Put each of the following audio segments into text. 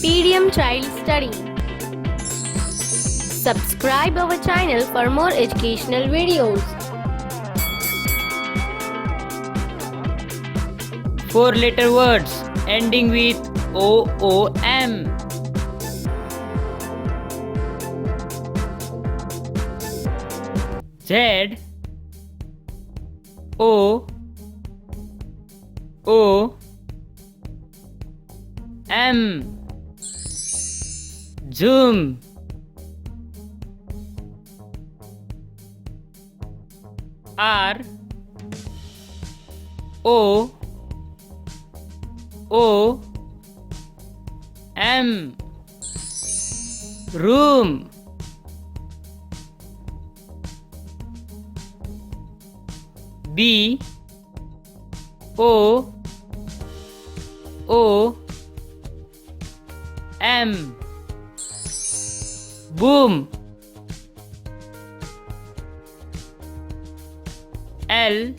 PDM Child Study. Subscribe our channel for more educational videos. 4-letter words ending with OOM. Z O O M. Zoom. R O O M. Room. B O O M. Boom. L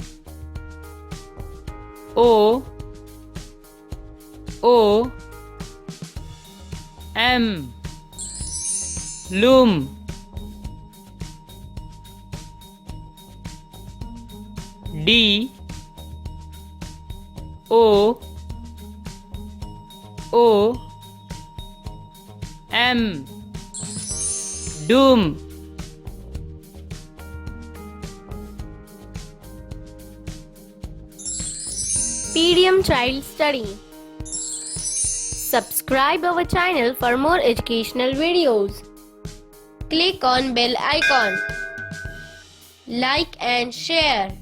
O O M. Loom. D O O M. Doom. PDM Child Study. Subscribe our channel for more educational videos. Click on bell icon. Like and share.